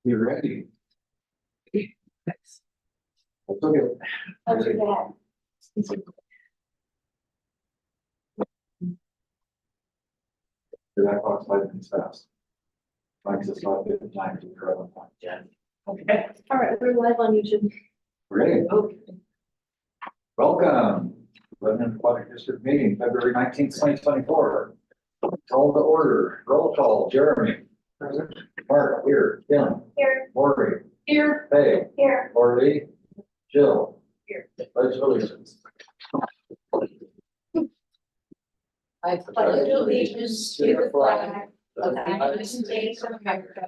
You ready? Thanks. Okay. How's your dad? Did I talk 5 minutes fast? Like it's about 50 times in a row. Okay. All right, we're live on YouTube. Ready? Okay. Welcome. Lebanon Aquatic District meeting, February 19th, 2024. Call to order. Roll call. Jeremy. Present. Mark, here. Kim. Here. Lori. Here. Faye. Here. Lori. Jill. Here. Pledge allegiance. I pledge allegiance to the flag of the United States of America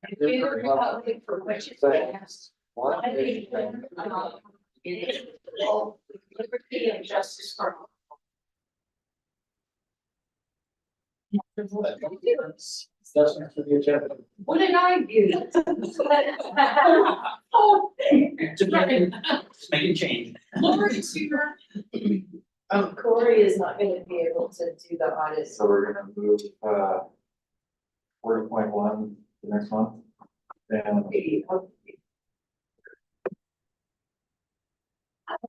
and to the republic for which it stands, one nation, under God, indivisible, with liberty and justice for all. Discussion for the agenda. What did I do? Oh, Just making change. Lori's here. Corey is not gonna be able to do the audit. So we're gonna move, 40.1 the next month. And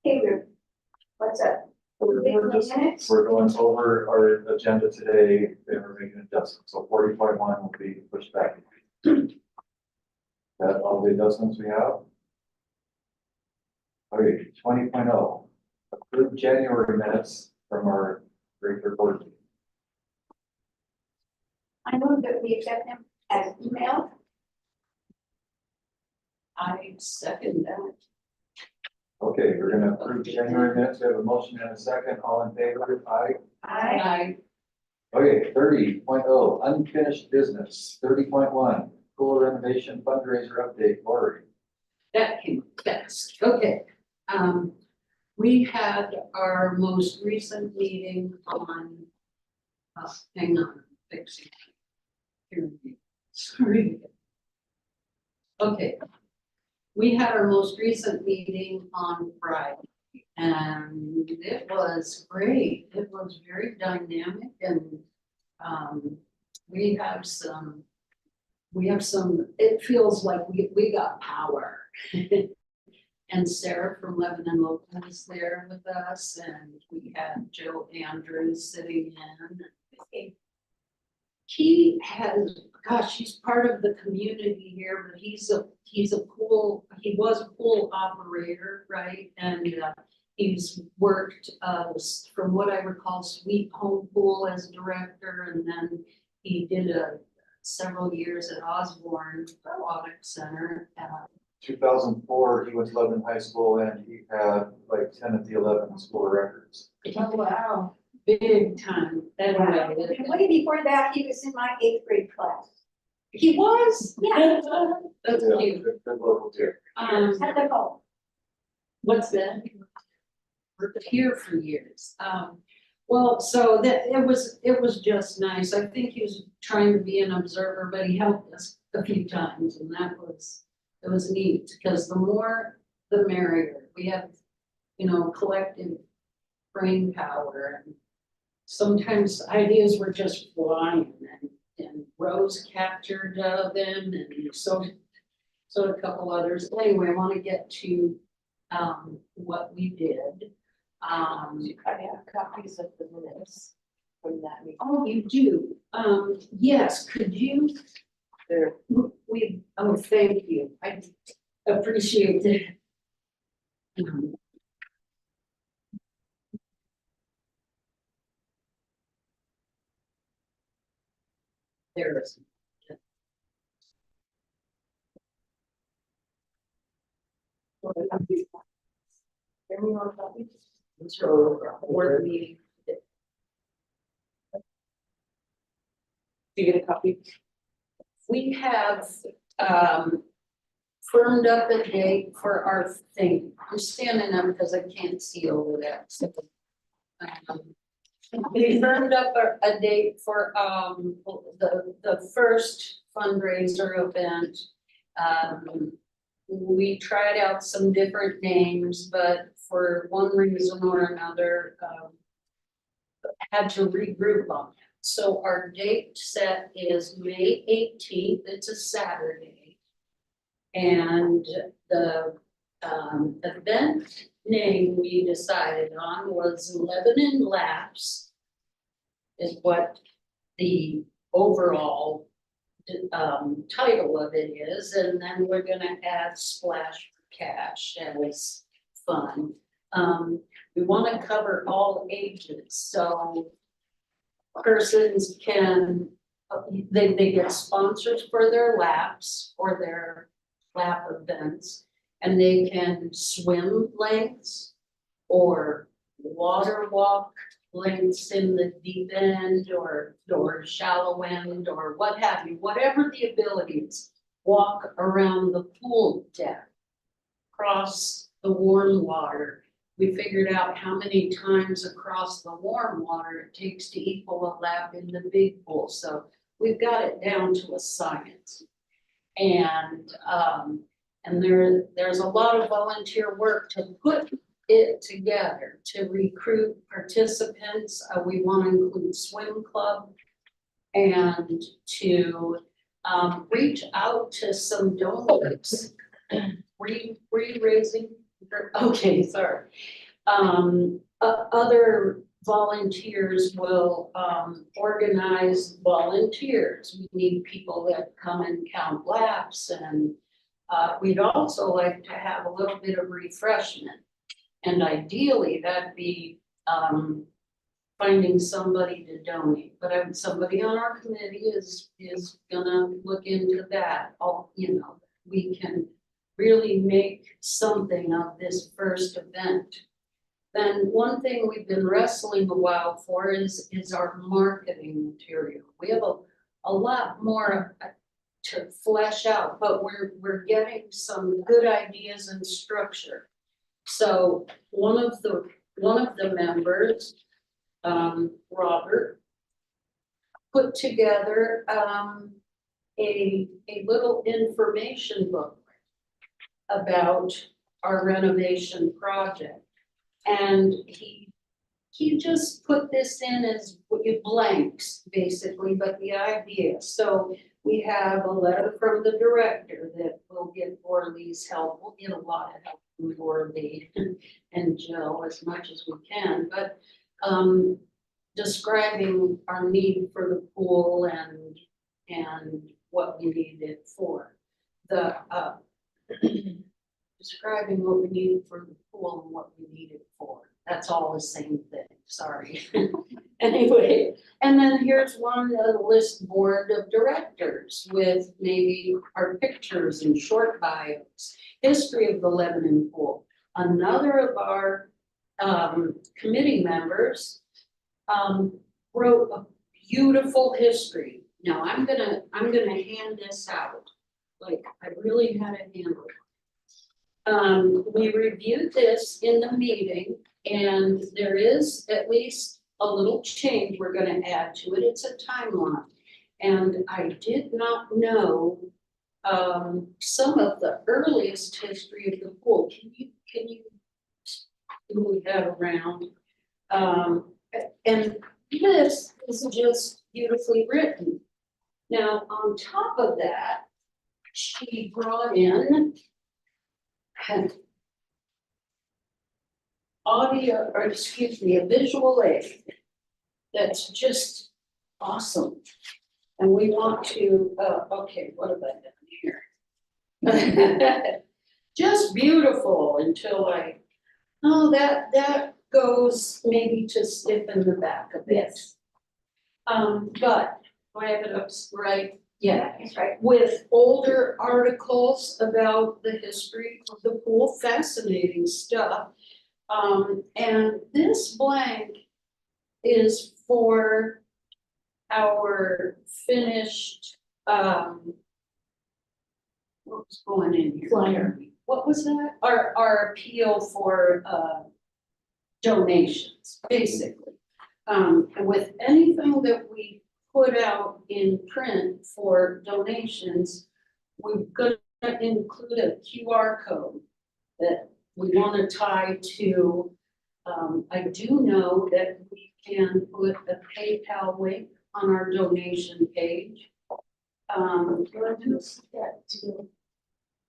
Hey, what's up? we're going over our agenda today, and we're making adjustments, so 40.1 will be pushed back. That all the adjustments we have? Okay, 20.0, approved January minutes from our regular board meeting. I know that we accept them as email. I second that. Okay, we're gonna approve January minutes, we have a motion and a second, all in favor, aye. I, Okay, 30.0, unfinished business, 30.1, pool renovation fundraiser update, Lori. That came fast. Okay. We had our most recent meeting on, hang on, fixing. Here, sorry. Okay. We had our most recent meeting on Friday and it was great. It was very dynamic and, we have some, it feels like we got power. And Sarah from Lebanon Local was there with us and we had Joe Andrews sitting in. He has, gosh, he's part of the community here, but he was a pool operator, right? And he's worked, from what I recall, Sweet Home Pool as director, and then he did several years at Osborne Aquatic Center. 2004, he went to Lebanon High School and he had like 10 of the 11 school records. oh, wow. Big time. And way before that, he was in my 8th grade class. He was? Yeah. That's Yeah, cute. good local too. At the home. What's that? Worked here for years. Well, so that it was just nice. I think he was trying to be an observer, but he helped us a few times and it was neat because the more the merrier. We have, collective brain power and sometimes ideas were just flying and Rose captured them and so a couple others. Anyway, I want to get to what we did. I have copies of the minutes from that meeting. Oh, you do? Yes, could you? There. Thank you. I appreciate it. There it is. Everyone copies? So, board meeting. Do you get a copy? We have firmed up a date for our thing. I'm standing up because I can't see over that. So, we firmed up a date for the first fundraiser event. We tried out some different names, but for one reason or another, had to regroup on that. So our date set is May 18th. It's a Saturday. And the event name we decided on was Lebanon Laps, is what the overall title of it is, and then we're gonna add Splash for Cash as fun. We wanna cover all ages, so persons can, they get sponsors for their laps or their lap events, and they can swim lengths or water walk lengths in the deep end or shallow end or what have you, whatever the abilities, walk around the pool deck, cross the warm water. We figured out how many times across the warm water it takes to equal a lap in the big pool, so we've got it down to a science. And there's a lot of volunteer work to put it together, to recruit participants. We want to include swim club and to reach out to some donors. Raising, okay, sorry. Other volunteers will organize volunteers. We need people that come and count laps, and we'd also like to have a little bit of refreshment. And ideally, that'd be finding somebody to donate, but somebody on our committee is gonna look into that. We can really make something of this first event. Then one thing we've been wrestling a while for is our marketing material. We have a lot more to flesh out, but we're getting some good ideas and structure. So one of the members, Robert, put together a little information book about our renovation project. And he just put this in as blanks, basically, but the idea. So we have a letter from the director that will get Orly's help. We'll get a lot of help from Orly and Jill as much as we can, but describing our need for the pool and what we need it for. Describing what we need for the pool and what we need it for. That's all the same thing, sorry. Anyway, and then here's one list board of directors with maybe our pictures and short bios, history of the Lebanon pool. Another of our committee members wrote a beautiful history. Now I'm gonna hand this out. Like I really had it handled. We reviewed this in the meeting, and there is at least a little change we're gonna add to it. It's a timeline. And I did not know some of the earliest history of the pool. Can you move that around? And this is just beautifully written. Now, on top of that, she brought in a visual aid that's just awesome. And we want to, okay, what have I done here? Just beautiful until that goes maybe to stiffen the back a bit. Yes. But do I have it up right? Yeah, that's right. With older articles about the history of the pool, fascinating stuff. And this blank is for our finished, what was going in here? Flyer. What was that? Our appeal for donations, basically. And with anything that we put out in print for donations, we're gonna include a QR code that we wanna tie to. I do know that we can put a PayPal link on our donation page. We'll use that too.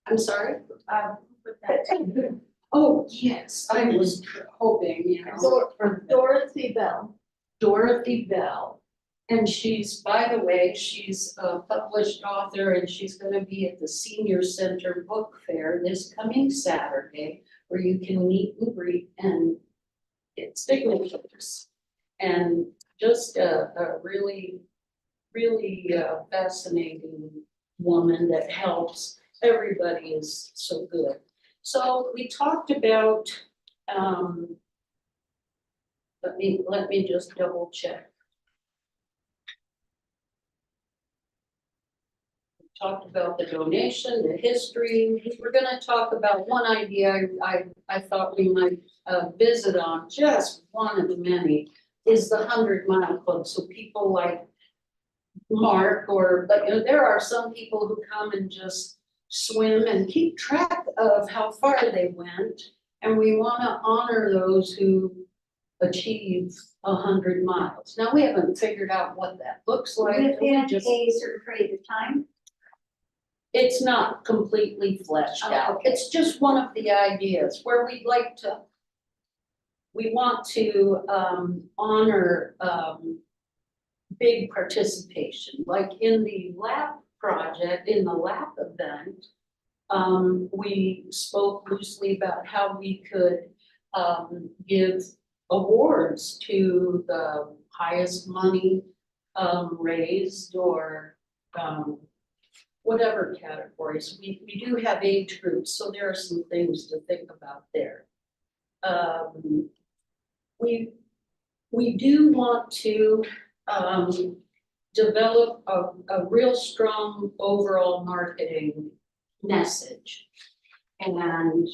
I'm sorry? Put that. Oh, yes, I was hoping, you know. Dorothy Bell. Dorothy Bell. And she's, by the way, she's a published author and she's gonna be at the Senior Center Book Fair this coming Saturday, where you can meet and greet and get signatures. And just a really, really fascinating woman that helps. Everybody is so good. So we talked about, let me just double check. We talked about the donation, the history. We're gonna talk about one idea I thought we might visit on, just one of the many, is the 100-mile club. So people like Mark but you know, there are some people who come and just swim and keep track of how far they went. And we wanna honor those who achieve 100 miles. Now, we haven't figured out what that looks like. Within We just- a certain period of time. It's not completely fleshed Oh, out. okay. It's just one of the ideas where we want to honor big participation, like in the LAP project, in the LAP event. We spoke loosely about how we could give awards to the highest money raised or whatever categories. We do have age groups, so there are some things to think about there. We do want to develop a real strong overall marketing message. And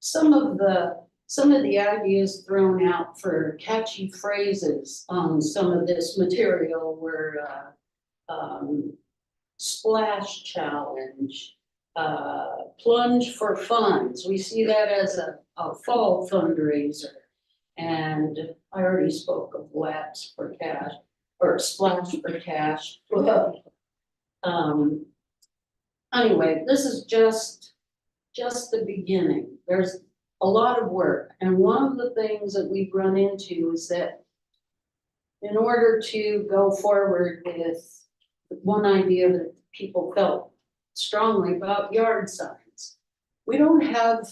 some of the ideas thrown out for catchy phrases on some of this material were splash challenge, plunge for funds. We see that as a fall fundraiser. And I already spoke of laps for cash or splash for cash. Anyway, this is just the beginning. There's a lot of work. And one of the things that we've run into is that in order to go forward with one idea that people felt strongly about yard signs, we don't have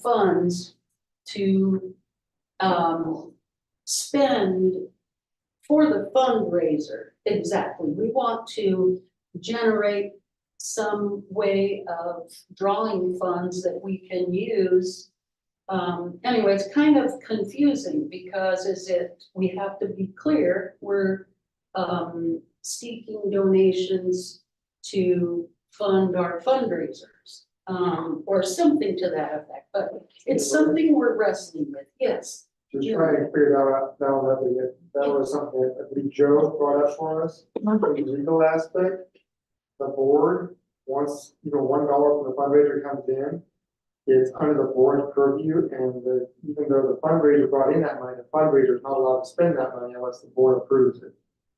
funds to spend for the fundraiser exactly. We want to generate some way of drawing funds that we can use. Anyway, it's kind of confusing because we have to be clear, we're seeking donations to fund our fundraisers, or something to that effect, but it's something we're wrestling with, yes. Just trying to figure that was something that I believe Joe brought up for us, the legal aspect. The board, once, $1 from the fundraiser comes in, it's under the board's purview, and even though the fundraiser brought in that money, the fundraiser is not allowed to spend that money unless the board approves it.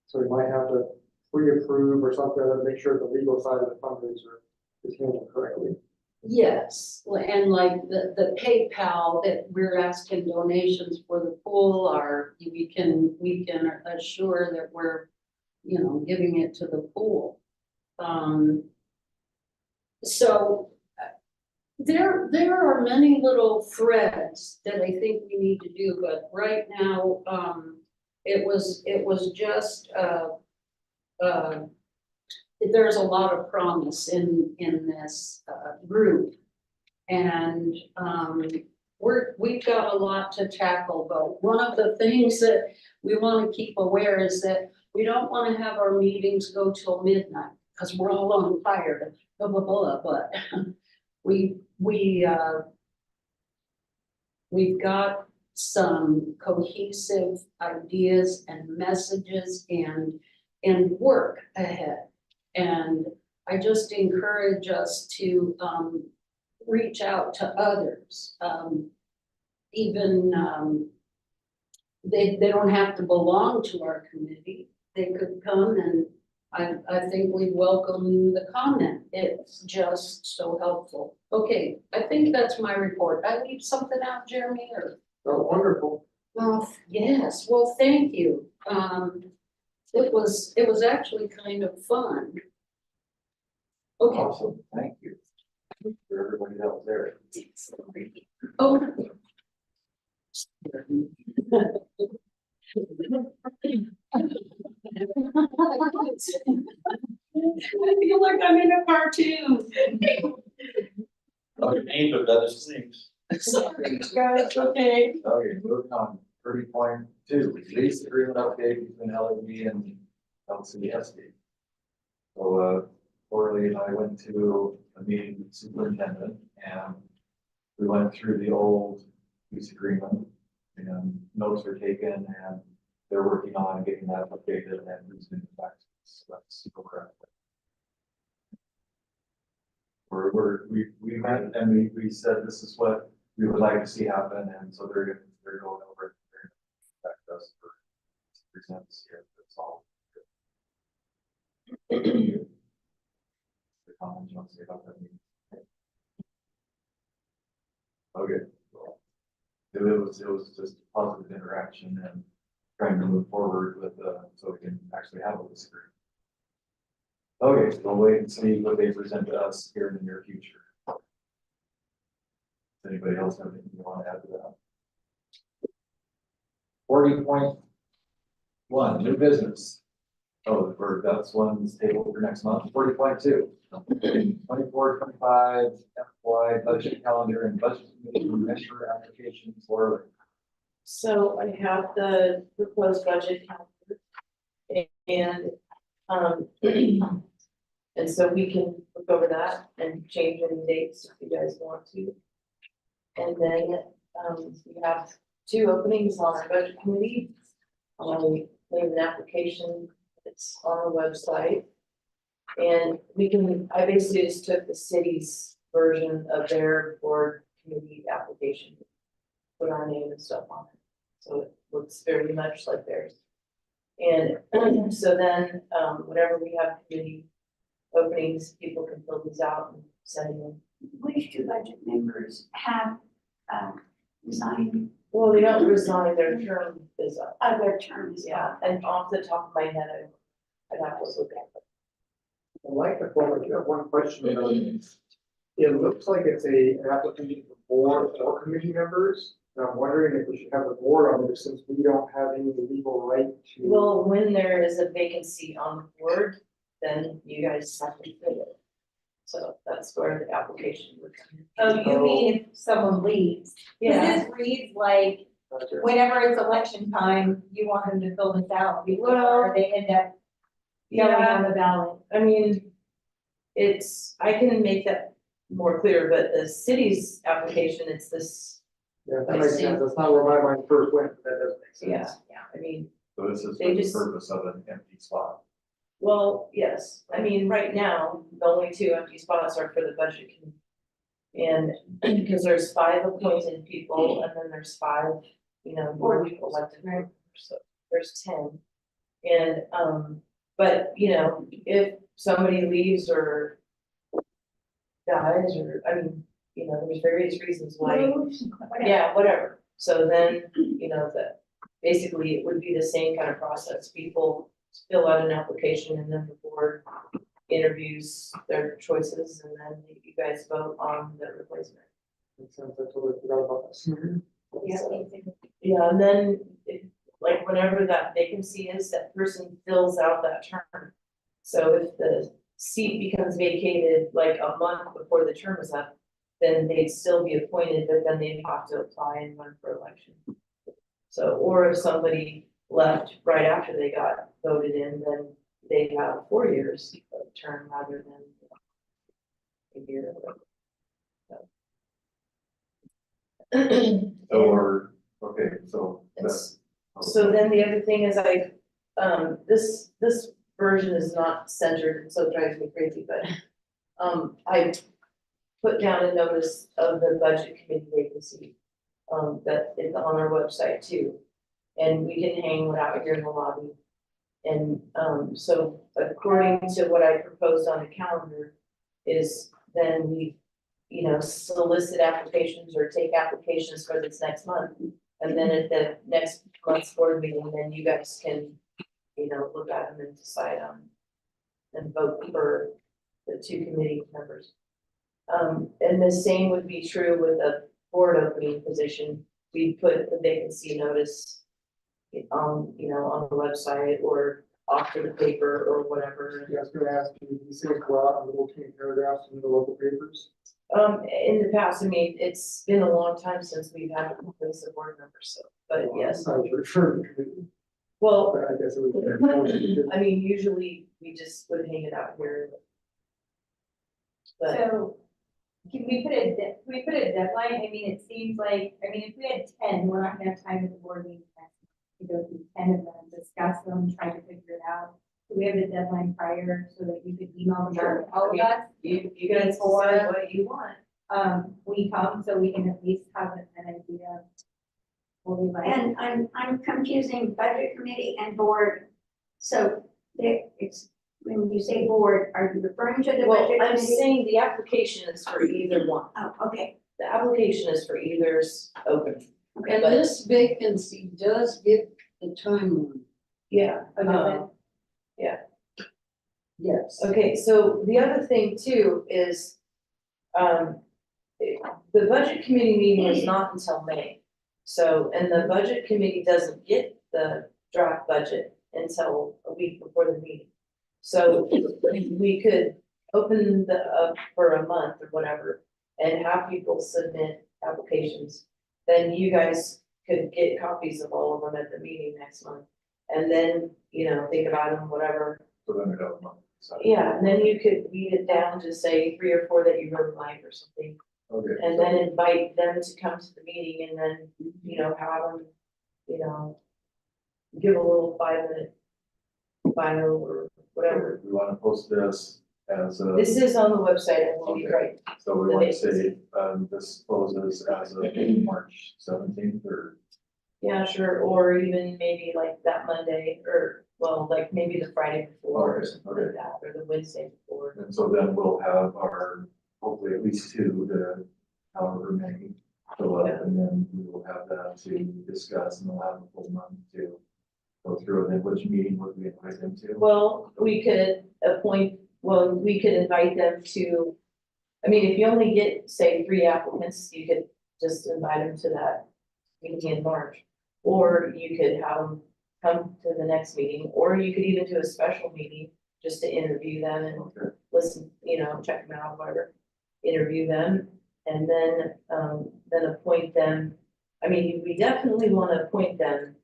So we might have to pre-approve or something to make sure the legal side of the fundraiser is handled correctly. Yes, and like the PayPal that we're asking donations for the pool are, we can assure that we're, giving it to the pool. So there are many little threads that I think we need to do, but right now, it was just, there's a lot of promise in this group. And we've got a lot to tackle, but one of the things that we want to keep aware is that we don't want to have our meetings go till midnight because we're all on fire, blah, blah, blah, but we've got some cohesive ideas and messages and work ahead. And I just encourage us to reach out to others. Even they don't have to belong to our committee. They could come I think we welcome the comment. It's just so helpful. Okay, I think that's my report. I leave something out, Jeremy, or? Oh, wonderful. Oh, yes, well, thank you. It was actually kind of fun. Okay. Awesome, thank you. For everybody that was there. Oh. I feel like I'm in a cartoon. Oh, your name of those things. Sorry, guys, okay. Okay, moving on, 30.2, lease agreement update between LAB and LCSD. So, Orly and I went to a meeting with the superintendent and we went through the old lease agreement and notes were taken and they're working on getting that updated and presented back to us. So that's super correct. We met and we said this is what we would like to see happen, and so they're going over it. They're back to us for to present this here, that's all. The comments you want to say about that meeting? Okay. Well, it was just positive interaction and trying to move forward with, so we can actually have a disagreement. Okay, so we'll wait and see what they present to us here in the near future. Does anybody else have anything you want to add to that? 40.1, new business. Oh, that's one's table for next month. 40.2, 24-25 FY budget calendar and budget committee measure applications for. So I have the proposed budget calendar and, and so we can look over that and change any dates if you guys want to. And then, we have 2 openings on our budget committee. We made an application, it's on the website. And I basically just took the city's version of their board committee application, put our name and stuff on it. So it looks very much like theirs. And so then, whenever we have committee openings, people can fill these out and send them. Which 2 budget members have resigned Well, they don't resign, their term is up. other terms? Yeah, and off the top of my head, I'd have to look at it. I like the form, I do have one question about it. It looks like it's an application for board or committee members. And I'm wondering if we should have a board on there since we don't have any legal right to. Well, when there is a vacancy on the board, then you guys have to fill it. So that's where the application would come in. Oh, you mean if someone leaves? Yeah, This reads like Gotcha. whenever it's election time, you want them to fill this out before Well, they end up going yeah, on the ballot. I mean, I can make that more clear, but the city's application, it's this, Yeah, that makes sense. That's not where my mind first went, but that does make sense. yeah, I mean, So this is They for the just- purpose of an empty spot. well, yes, I mean, right now, the only 2 empty spots are for the budget committee. And because there's 5 appointed people and then there's 5, board elected members, so there's 10. And, but, if somebody leaves or dies, or, there's various reasons why. Moves, whatever. Yeah, whatever. So then, basically it would be the same kind of process. People fill out an application and then the board interviews their choices and then you guys vote on the replacement. Makes sense. I totally forgot about this. Yeah, and then like whenever that vacancy is, that person fills out that term. So if the seat becomes vacated like a month before the term is up, then they'd still be appointed, but then they'd have to apply and run for election. So, or if somebody left right after they got voted in, then they have 4 years of term rather than a year or whatever. Or, okay, so It's- that's. So then the other thing is this version is not centered, so it drives me crazy, but I put down a notice of the budget committee vacancy that is on our website too. And we can hang it out here in the lobby. And, so according to what I proposed on the calendar is then we, you know, solicit applications or take applications for this next month. And then at the next month's board meeting, then you guys can, you know, look at them and decide on and vote for the 2 committee members. And the same would be true with a board opening position. We put the vacancy notice on, you know, on the website or off to the paper or whatever. Yeah, I was gonna ask you, you say go out in little teeny paragraphs in the local papers? In the past, I mean, it's been a long time since we've had a place of board members, so, but yes, I was referring to committee, well, but I guess it would. I mean, usually we just would hang it out here. But, So, can we put a deadline? I mean, it seems like, I mean, if we had 10, we're not gonna have time at the board meeting to go through 10 of them, discuss them, try to figure it out. Do we have a deadline prior so that you could email them Sure. out to all of us? you guys Before- decide what you want. We come so we can at least have an idea of what we like. And I'm confusing budget committee and board. So it's, when you say board, are you referring to the well, budget I'm committee? saying the application is for either one. Oh, okay, The application is for either's open. And this vacancy does get the timeline. Yeah. Yes. Okay, so the other thing too is, the budget committee meeting is not until May. So, and the budget committee doesn't get the draft budget until a week before the meeting. So we could open up for a month or whatever and have people submit applications. Then you guys could get copies of all of them at the meeting next month. And then, you know, think about them, whatever. So then we have a month. So, Yeah, and then you could weed it down to say 3 or 4 that you really like or something. okay. And so- then invite them to come to the meeting and then, you know, have them, you know, give a little 5-minute bio or whatever. We wanna post this as a. This is on the website, I believe, Okay. right? So we the want to say, vacancy. this closes as of March 17th or, Yeah, sure, or even maybe like that Monday or, well, like maybe the Friday before or Okay, something like that, or the Wednesday before. and so then we'll have our, hopefully at least 2 to however many fill up, Yeah. and then we will have that to discuss and we'll have a full month to go through, and then which meeting would we invite them to? Well, we could we could invite them to, I mean, if you only get, say, 3 applicants, you could just invite them to that meeting in March. Or you could have them come to the next meeting, or you could even do a special meeting just to interview them and Okay, listen, you know, check them out, whatever. Interview them and then appoint them. I mean, we definitely want to appoint them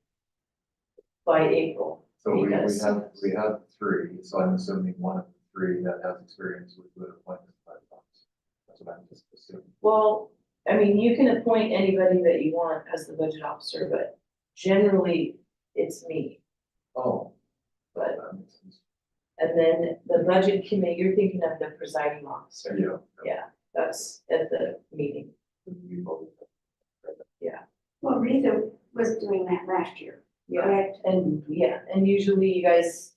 by April. so we Because- have 3, so I'm assuming one of the 3 that has experience with appointment by the boss. That's what I'm just assuming. Well, I mean, you can appoint anybody that you want as the budget officer, but generally it's me. Oh. But, That makes sense. and then the budget committee, you're thinking of the presiding officer. Yeah. Yeah, that's at the meeting. We voted. well, Rita was doing that last year, Yeah, correct? and usually you guys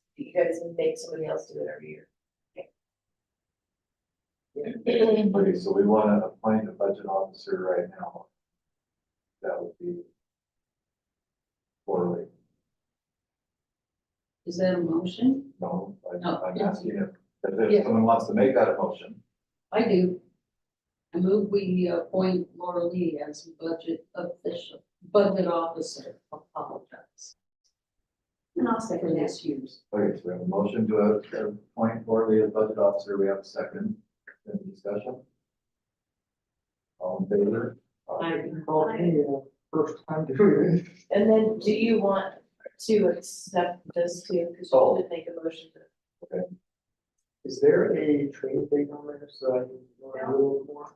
make somebody else do it every year. Okay, so we wanna appoint a budget officer right now. That would be. Poorly, Is that a motion? no, No. I'm asking if Yeah. someone wants to make that a motion. I do. I move we appoint Laura Lee as budget officer, apologize And I'll for second that. this year's. Okay, so we have a motion to appoint Corley as budget officer, we have a second, any discussion? All in favor? First time doing it. And then do you want to accept this too? Because you did make a motion to. Is there a training thing on there so I can learn a little more?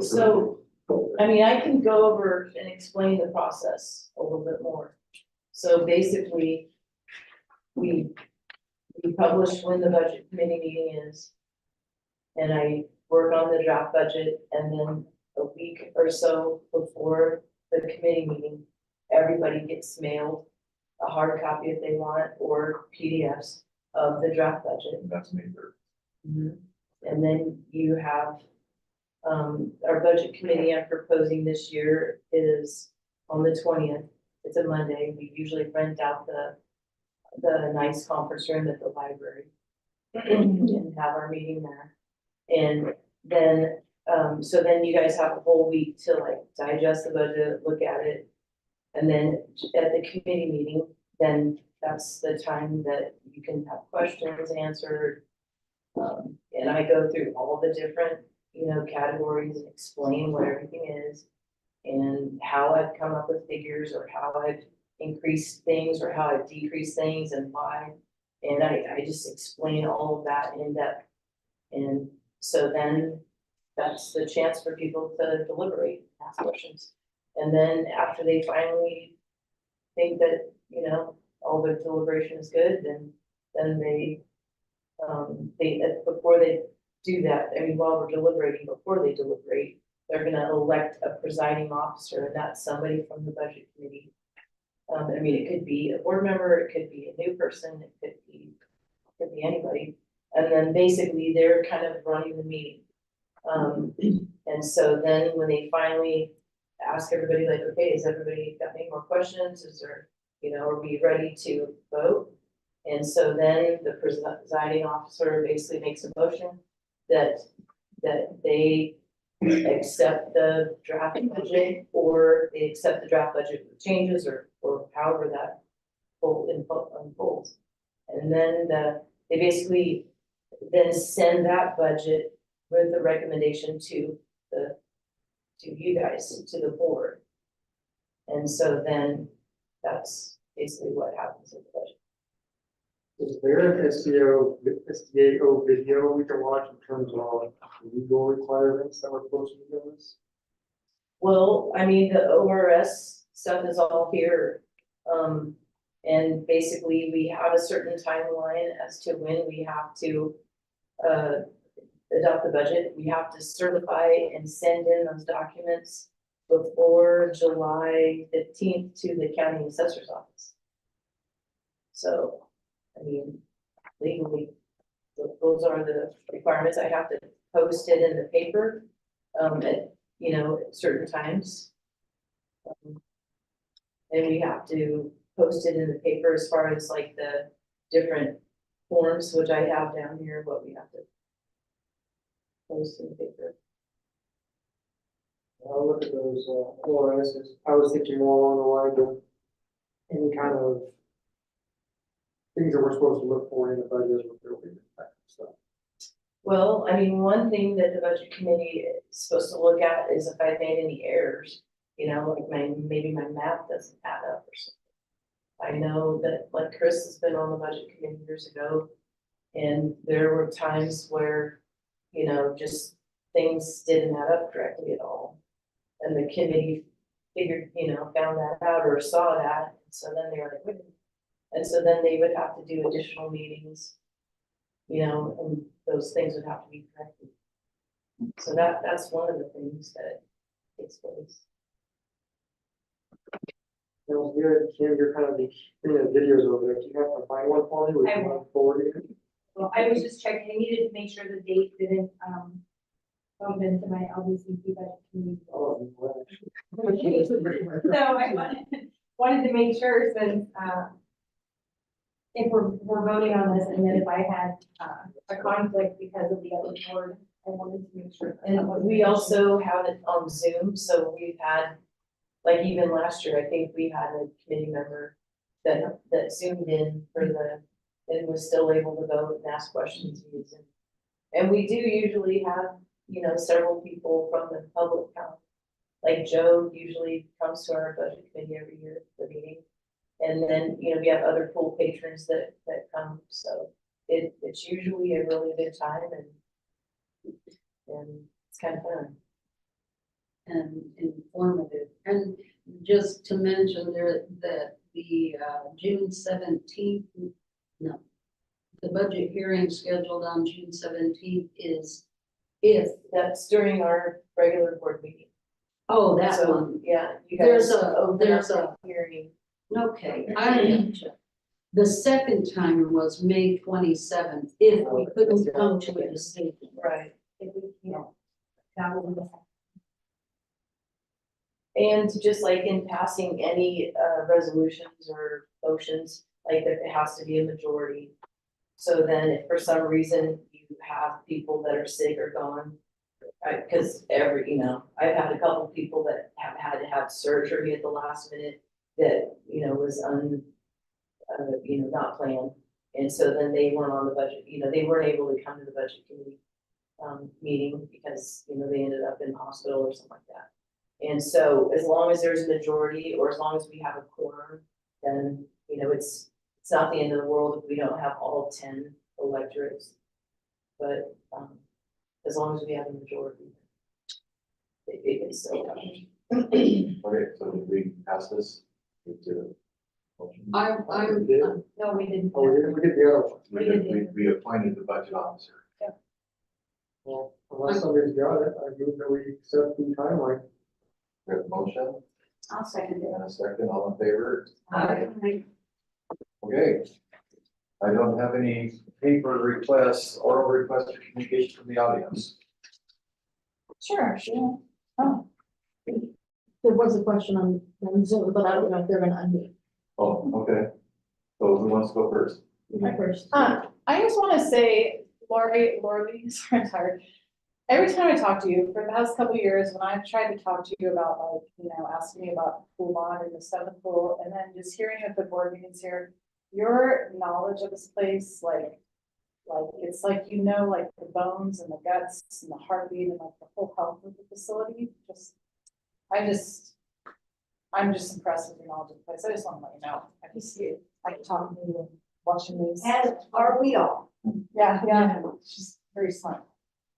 So, I mean, I can go over and explain the process a little bit more. So basically, we publish when the budget committee meeting is. And I work on the draft budget, and then a week or so before the committee meeting, everybody gets mailed a hard copy if they want, or PDFs of the draft budget. And that's May 3rd. And then you have, our budget committee I'm proposing this year is on the 20th. It's a Monday. We usually rent out the nice conference room at the library and have our meeting there. And then, so then you guys have a whole week to like digest the budget, look at it. And then at the committee meeting, then that's the time that you can have questions answered. And I go through all the different, categories and explain what everything is and how I've come up with figures or how I've increased things or how I've decreased things and why. And I just explain all of that in depth. And so then that's the chance for people to deliberate, ask questions. And then after they finally think that, all the deliberation is good, then they, before they do that, I mean, while we're deliberating, before they deliberate, they're gonna elect a presiding officer, and that's somebody from the budget committee. I mean, it could be a board member, it could be a new person, it could be anybody. And then basically they're kind of running the meeting. And so then when they finally ask everybody like, okay, has everybody got any more questions? Is there, are we ready to vote? And so then the presiding officer basically makes a motion that they accept the draft budget, or they accept the draft budget with changes, or however that unfolds. And then they basically then send that budget with the recommendation to you guys, to the board. And so then that's basically what happens in the budget. Is there an SDAO video we can watch in terms of legal requirements that we're supposed to do this? Well, I mean, the ORS stuff is all here. And basically we have a certain timeline as to when we have to adopt the budget. We have to certify and send in those documents before July 15th to the county assessor's office. So, I mean, legally, those are the requirements. I have to post it in the paper, at certain times. And we have to post it in the paper as far as like the different forms, which I have down here, what we have to post in the paper. I'll look at those, ORSs. I was thinking more along the line of any kind of things that we're supposed to look for in the budget or building that kind of stuff. Well, I mean, one thing that the budget committee is supposed to look at is if I've made any errors, like maybe my math doesn't add up or something. I know that like Chris has been on the budget committee years ago, and there were times where, just things didn't add up correctly at all. And the committee figured, found that out or saw that, and so then they were like, wait. And so then they would have to do additional meetings, and those things would have to be corrected. So that's one of the things that takes place. Sounds good. Kim, you're kind of the videos over there. Do you have to find one for me? We I can will. forward it. Well, I was just checking, I needed to make sure the date didn't, bump into my LBCP budget committee. Oh, well, So I wanted to make sure since, if we're voting on this, and then if I had, a conflict because of the other board, I wanted to make sure. And we also have it on Zoom, so we've had, like even last year, I think we had a committee member that zoomed in and was still able to vote and ask questions. And we do usually have, several people from the public come. Like Joe usually comes to our budget committee every year for the meeting. And then, we have other cool patrons that come, so it's usually a really good time and it's kind of fun. And informative. And just to mention there that the June 17th, no, the budget hearing scheduled on June 17th is if, That's during our regular board meeting. oh, that So, one. yeah, you There's guys a- open there's up the hearing. Okay, the second time was May 27th, if we couldn't come to a decision. Right. If we can't, that will be the. And just like in passing any resolutions or motions, like that it has to be a majority. So then if for some reason you have people that are sick or gone, right, because I've had a couple people that have had to have surgery at the last minute that, was not planned. And so then they weren't on the budget, they weren't able to come to the budget committee meeting because, they ended up in the hospital or something like that. And so as long as there's a majority, or as long as we have a quorum, then, it's not the end of the world if we don't have all 10 electorates. But, as long as we have a majority, it can still happen. Okay, so did we pass this? We did a motion. We did? No, we didn't. Oh, we did the other one. We appointed the budget officer. Well, unless somebody's got it, I move that we accept the timeline. We have a motion I'll second it. and a second, all in favor? Aye. Okay. I don't have any paper requests, oral requests or communication from the audience. Sure. Oh. There was a question on Zoom, but I don't know if they're gonna unmute. Oh, okay. So who wants to go first? My first. I just want to say, Lori, sorry, I'm tired. Every time I talk to you, for the past couple of years, when I've tried to talk to you about asking me about the pool bond and the seventh pool, and then just hearing at the board meetings here, your knowledge of this place, it's like, like the bones and the guts and the heartbeat and like the whole health of the facility, I'm just impressed with your knowledge of the place. I just want to let you know. I can see it, like talking to you and watching these. As are we all. Yeah, she's very smart.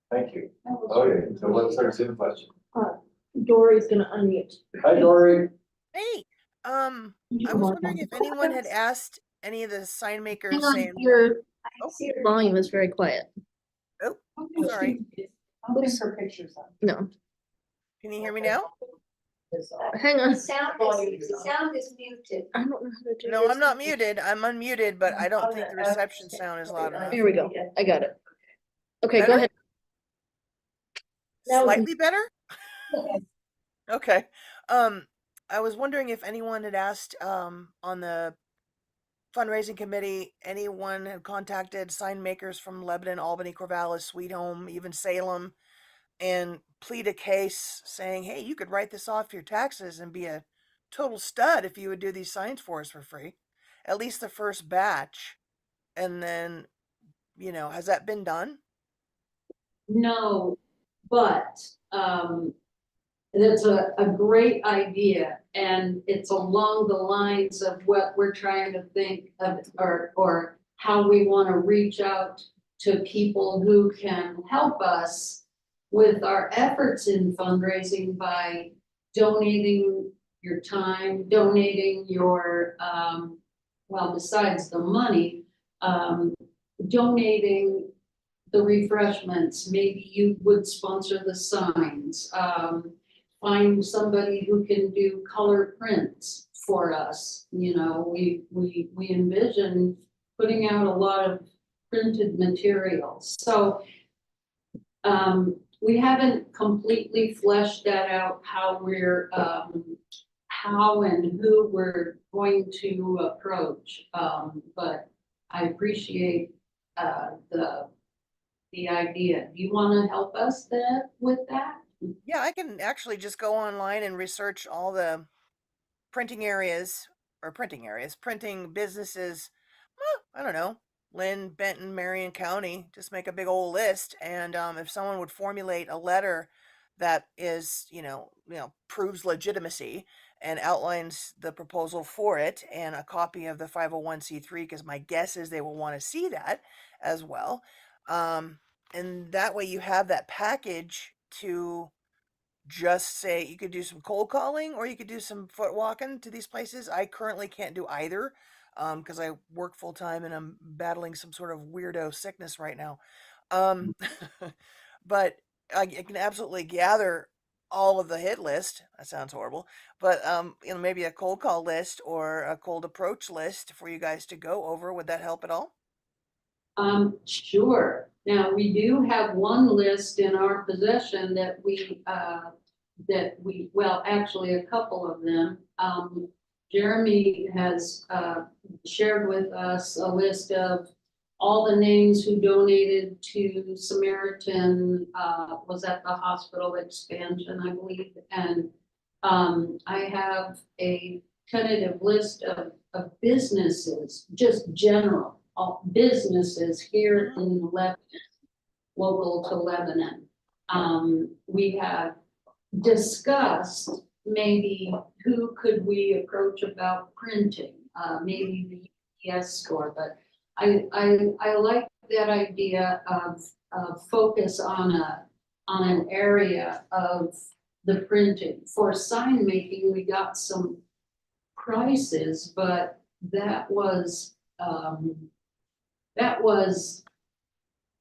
Thank you. Okay, so what's our Zoom question? Dory's gonna unmute. Hi, Dory. Hey, I was wondering if anyone had asked any of the sign makers Hang on, saying, your oh, volume is very quiet. sorry, I don't think her picture's on. No, can you hear me now? hang on. The sound is muted. I don't know how to do No, this. I'm not muted. I'm unmuted, but I don't think the reception sound is loud enough. Here we go. I got it. Okay, go Better? ahead. Now we can- Slightly better? Okay. I was wondering if anyone had asked, on the fundraising committee, anyone had contacted sign makers from Lebanon, Albany, Corvallis, Sweet Home, even Salem, and plead a case saying, hey, you could write this off your taxes and be a total stud if you would do these signs for us for free. At least the first batch. And then, has that been done? No, but, that's a great idea, and it's along the lines of what we're trying to think of, or how we want to reach out to people who can help us with our efforts in fundraising by donating your time, donating your, well, besides the money, donating the refreshments. Maybe you would sponsor the signs. Find somebody who can do color prints for us. We envision putting out a lot of printed materials. So we haven't completely fleshed that out, how and who we're going to approach. But I appreciate the idea. Do you want to help us with that? Yeah, I can actually just go online and research all the printing businesses. I don't know, Lynn, Benton, Marion County, just make a big old list. And if someone would formulate a letter that is, proves legitimacy and outlines the proposal for it and a copy of the 501c3, because my guess is they will want to see that as well. And that way you have that package to just say, you could do some cold calling or you could do some foot walking to these places. I currently can't do either because I work full time and I'm battling some sort of weirdo sickness right now. But I can absolutely gather all of the hit list. That sounds horrible, but maybe a cold call list or a cold approach list for you guys to go over. Would that help at all? Sure. Now, we do have one list in our possession that well, actually, a couple of them. Jeremy has, shared with us a list of all the names who donated to Samaritan, was at the hospital expansion, I believe. And, I have a tentative list of businesses, just general, all businesses here in Lebanon, local to Lebanon. We have discussed maybe who could we approach about printing, maybe the UPS store, but I like that idea of focus on an area of the printing. For sign making, we got some prices, but that was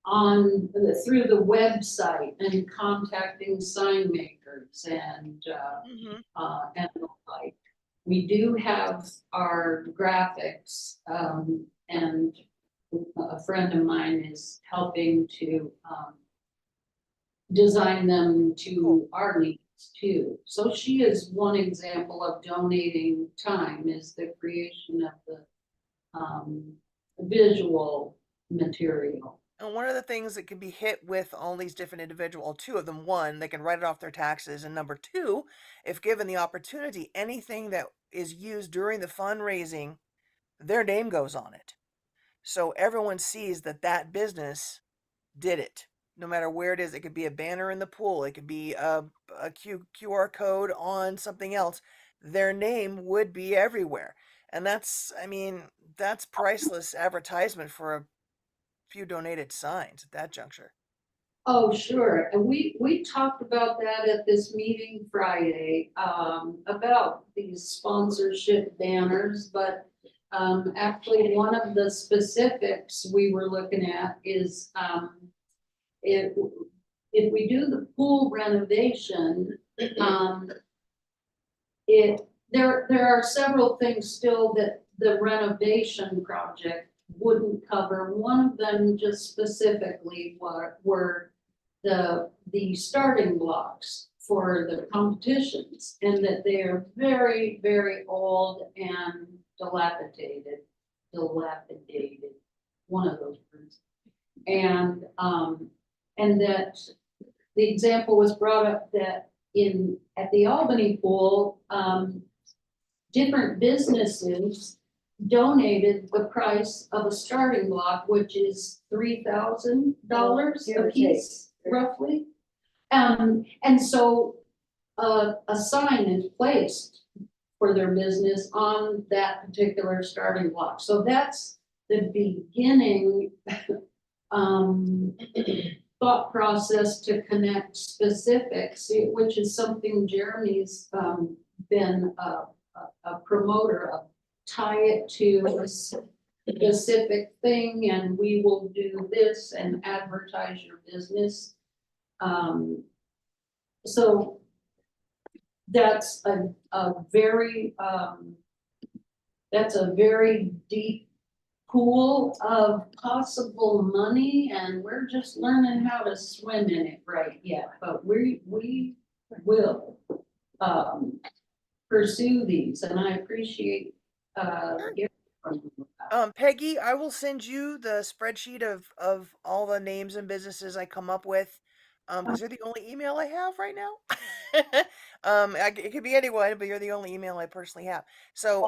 on through the website and contacting sign makers and the like. We do have our graphics, and a friend of mine is helping to design them to our needs too. So she is one example of donating time, is the creation of the visual material. And one of the things that can be hit with all these different individuals, two of them, one, they can write it off their taxes. And number two, if given the opportunity, anything that is used during the fundraising, their name goes on it. So everyone sees that that business did it, no matter where it is. It could be a banner in the pool. It could be a QR code on something else. Their name would be everywhere. And that's priceless advertisement for a few donated signs at that juncture. Oh, sure. And we talked about that at this meeting Friday, about these sponsorship banners, but actually one of the specifics we were looking at is if we do the pool renovation, there are several things still that the renovation project wouldn't cover. One of them just specifically were the starting blocks for the competitions, and that they are very, very old and dilapidated, one of those words. And that the example was brought up that at the Albany pool, different businesses donated the price of a starting block, which is $3,000 a piece, roughly. And so a sign is placed for their business on that particular starting block. So that's the beginning thought process to connect specifics, which is something Jeremy's been a promoter of. Tie it to a specific thing, and we will do this and advertise your business. So that's a very deep pool of possible money, and we're just learning how to swim in it right yet. But we will pursue these, and I appreciate Peggy, I will send you the spreadsheet of all the names and businesses I come up with, because you're the only email I have right now. It could be anyone, but you're the only email I personally have. So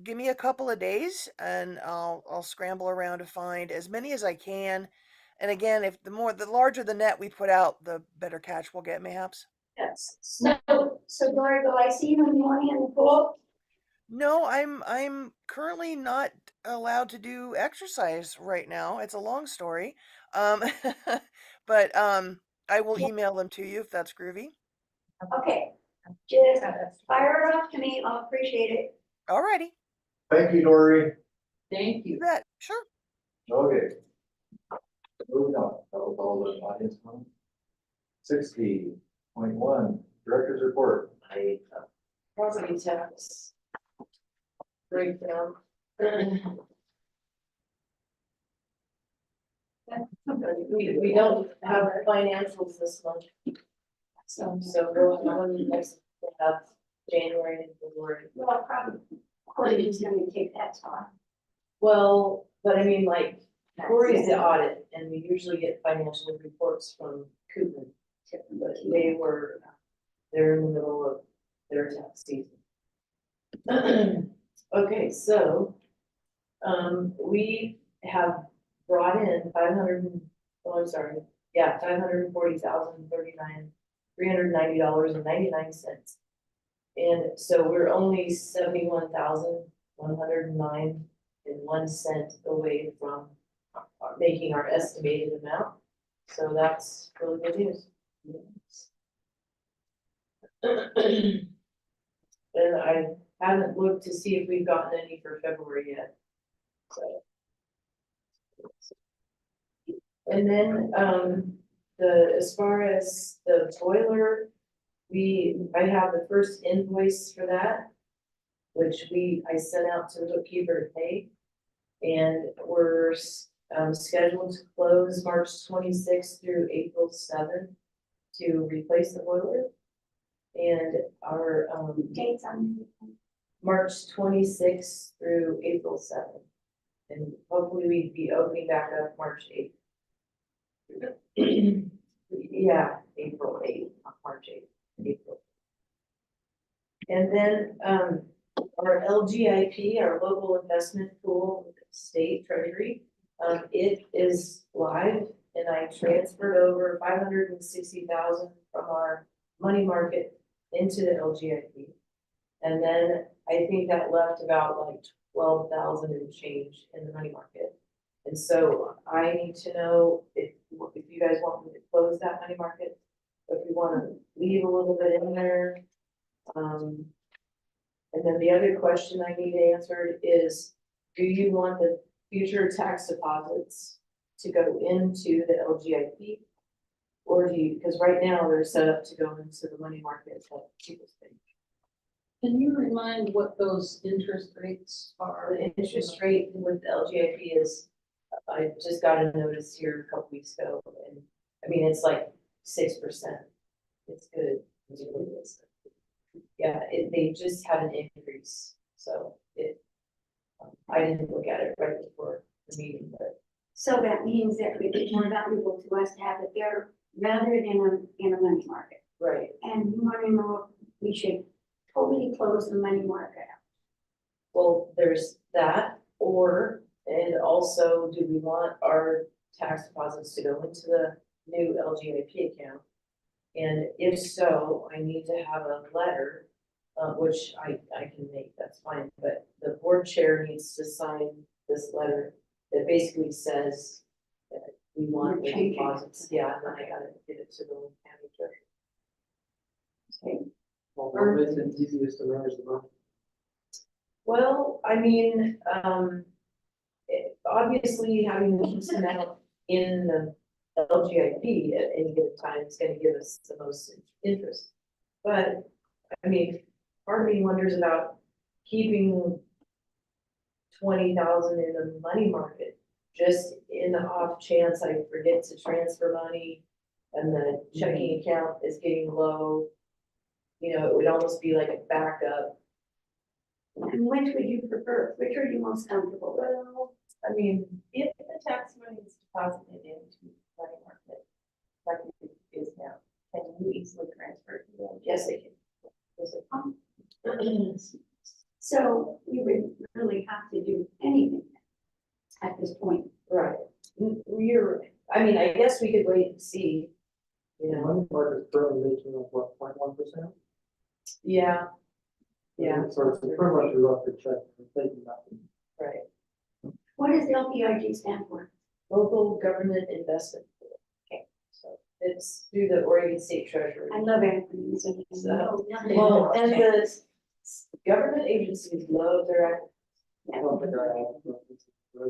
give me a couple of days, and I'll scramble around to find as many as I can. And again, if the larger the net we put out, the better catch we'll get, mayhaps. Yes. So Lori, will I see you in the morning in the pool? No, I'm currently not allowed to do exercise right now. It's a long story. Um, but I will email them to you if that's groovy. Okay, just fire it off to me, I'll appreciate it. Alrighty. Thank you, Dory. Thank you. You bet. Sure. Okay. Moving on, that was all the audience comments. 60.1, Director's report. Property tax breakdown. We don't have financials this month. So we'll have one next, we'll have January and February. Well, probably, Courtney's gonna take that spot. Well, but I mean, like, Corey's the audit, and we usually get financial reports from Cooper. But they're in the middle of their tax season. Okay, so, we have brought in $540,039,390.99. And so we're only 71,109.01 away from making our estimated amount. So that's really good news. And I haven't looked to see if we've gotten any for February yet. So. And then, as far as the boiler, I have the first invoice for that, which I sent out to the bookkeeper to pay. And we're, scheduled to close March 26th through April 7th to replace the boiler. And our, Dates on March 26th through April 7th. And hopefully we'd be opening back up March 8th. Yeah, April 8th, not March 8th, April. And then, our LGIP, our local investment pool with the state treasury, it is live, and I transferred over 560,000 from our money market into the LGIP. And then I think that left about like 12,000 and change in the money market. And so I need to know if you guys want me to close that money market, if you want to leave a little bit in there. And then the other question I need answered is, do you want the future tax deposits to go into the LGIP? Or do you, because right now they're set up to go into the money market like people think. Can you remind what those interest rates are? The interest rate with the LGIP is, I just got a notice here a couple weeks ago, and I mean, it's like 6%. It's good. It really is. Yeah, they just had an increase, so I didn't look at it right before the meeting, but. So that means that it would be more valuable to us to have it there rather than in a money market. Right. And you want to know if we should totally close the money market. Well, there's that, and also, do we want our tax deposits to go into the new LGIP account? And if so, I need to have a letter, which I can make, that's fine, but the board chair needs to sign this letter that basically says that we want the deposits, yeah, and then I gotta get it to the county treasurer. Okay. Well, what makes it easiest to manage the money? Well, I mean, obviously having this amount in the LGIP at any given time is gonna give us the most interest. But, I mean, part of me wonders about keeping 20,000 in the money market, just in the off chance I forget to transfer money and the checking account is getting low. You know, it would almost be like a backup. And which would you prefer? Which are you most comfortable with? Well, I mean, if the tax money is deposited into the money market, like it is now, can you easily transfer it to them? Yes, I can. Yes, I can. So you would really have to do anything at this point. Right. I mean, I guess we could wait and see, you The know, money market is currently making up what, 0.1%? yeah. Yeah. So it's pretty much a rough check for taking nothing. Right. What does LPRG stand for? Local government investment. Pool. Okay, so it's through the Oregon State Treasury. I love acronyms. So, well, and the government agencies love their. I don't think I have. So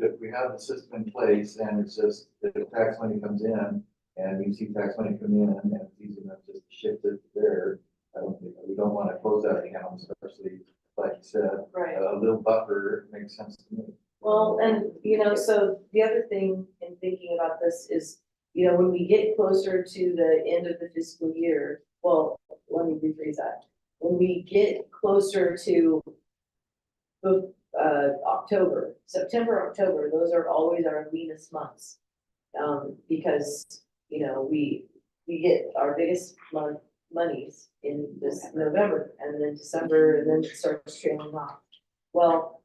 if we have the system in place and it's just, the tax money comes in And you see tax money come in and it's easy enough just to shift it there. I don't think, we don't want to close that account, especially like you said, Right. a little buffer makes sense to me. Well, and, you know, so the other thing in thinking about this is, you know, when we get closer to the end of the fiscal year, well, let me rephrase that. When we get closer to the, October, September, October, those are always our leanest months. Because, you know, we get our biggest monies in this November, and then December, and then it starts trailing off. Well,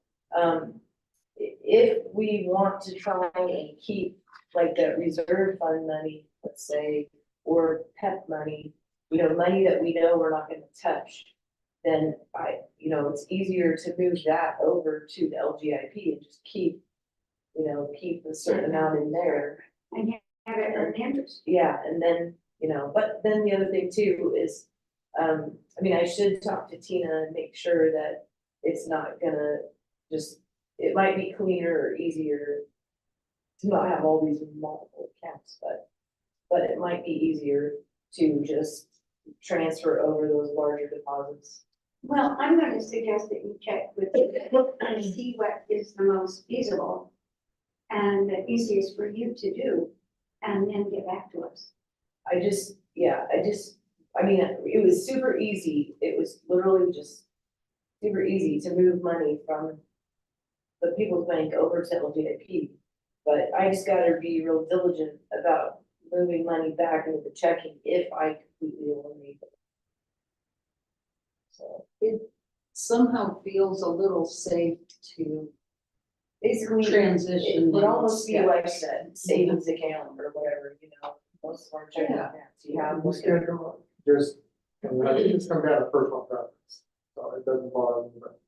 if we want to try and keep like that reserve fund money, let's say, or PEP money, you know, money that we know we're not gonna touch, then you know, it's easier to move that over to the LGIP and just keep a certain amount in there. And have it earn interest. Yeah, and then, you know, but then the other thing too is, I mean, I should talk to Tina and make sure that it's not gonna just, it might be cleaner or easier to not have all these multiple accounts, but it might be easier to just transfer over those larger deposits. Well, I'm gonna suggest that you check with it and see what is the most feasible and the easiest for you to do, and then get back to us. I mean, it was super easy. It was literally just super easy to move money from the People's Bank over to LGIP. But I just gotta be real diligent about moving money back into the checking if I completely eliminate it. So It somehow feels a little safe to basically, transition. it would almost be steps. like said, savings account or whatever, you know, most of our checking Yeah. accounts, you have. We schedule, just, and I think it's come down to personal preference, so it doesn't bother me, but.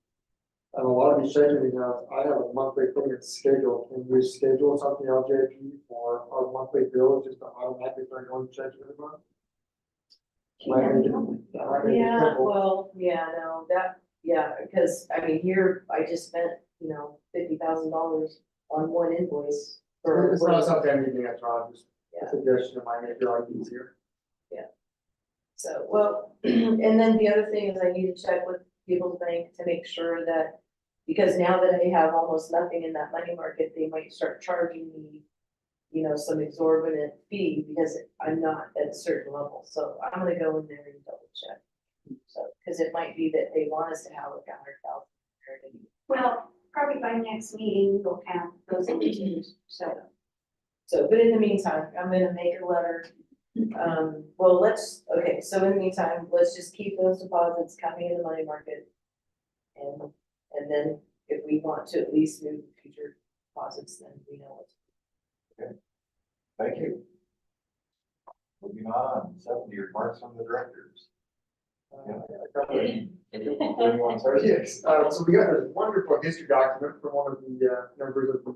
And a lot of these checking accounts, I have a monthly thing that's scheduled, can we schedule something LJP for our monthly bill, just to automatically start going to checking every month? Might make it Yeah, simple. well, yeah, no, because, I mean, here, I just spent, you know, $50,000 on one invoice for. It's not something I need to answer, I'm just Yeah. a suggestion, it might make your life easier. So, well, and then the other thing is I need to check with People's Bank to make sure that, because now that I have almost nothing in that money market, they might start charging me, you know, some exorbitant fee because I'm not at a certain level. So I'm gonna go in there and double check. So, because it might be that they want us to have like 100,000. Well, probably by next meeting, we'll have those issues, so. So, but in the meantime, I'm gonna make a letter. Well, okay, so in the meantime, let's just keep those deposits coming in the money market. And then if we want to at least move future deposits, then we know what. Thank you. Moving on, 70 remarks from the directors. Anyone start? Yes, so we got this wonderful history document from one of the members of the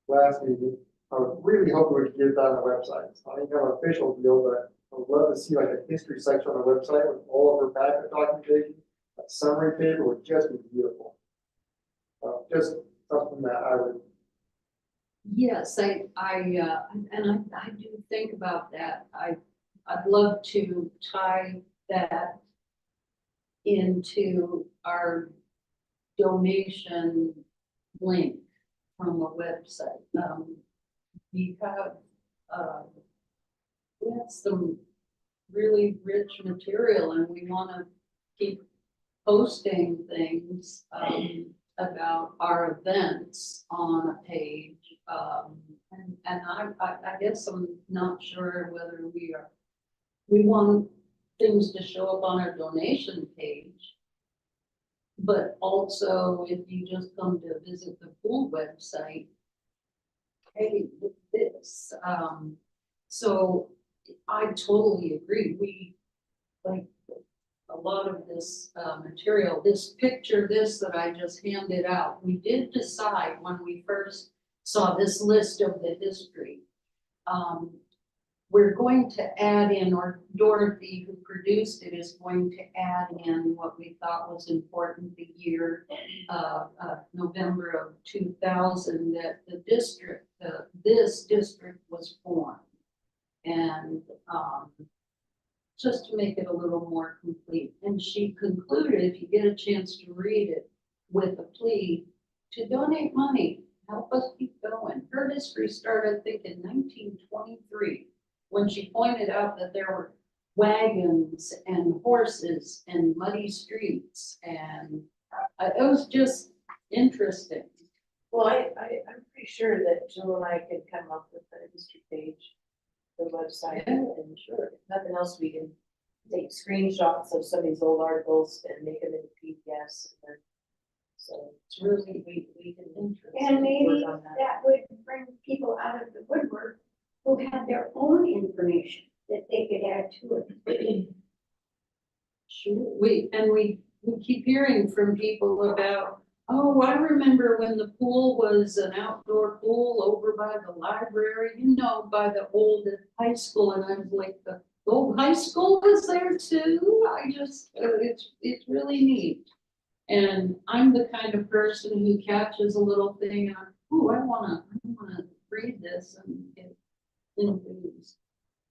last meeting. I was really hoping we could get that on the website. It's not even an official deal, but I would love to see like a history section on the website with all of her backup documentation. A summary paper would just be beautiful. Just something that I would. Yes, and I do think about that. I'd love to tie that into our donation link from a website. We have some really rich material and we want to keep posting things about our events on a page. And I guess I'm not sure whether we want things to show up on our donation page. But also if you just come to visit the pool website, hey, look at this. So I totally agree. We like a lot of this material, this picture, this that I just handed out. We did decide when we first saw this list of the history. We're going to add in, or Dorothy, who produced it, is going to add in what we thought was important the year November of 2000, that the district, this district was formed. And, just to make it a little more complete. And she concluded, if you get a chance to read it, with a plea to donate money, help us keep going. Her history started, I think, in 1923, when she pointed out that there were wagons and horses and muddy streets, and it was just interesting. Well, I'm pretty sure that Jill and I could come up with a history page, the website, and sure, if nothing else, we can take screenshots of some of these old articles and make them into PDFs. And so it's really, we can And maybe work on that. that would bring people out of the woodwork who have their own information that they could add to it. Sure. We keep hearing from people about, oh, I remember when the pool was an outdoor pool over by the library, by the old high school, and I was like, the old high school was there too? It's really neat. And I'm the kind of person who catches a little thing and oh, I wanna read this and get enthused.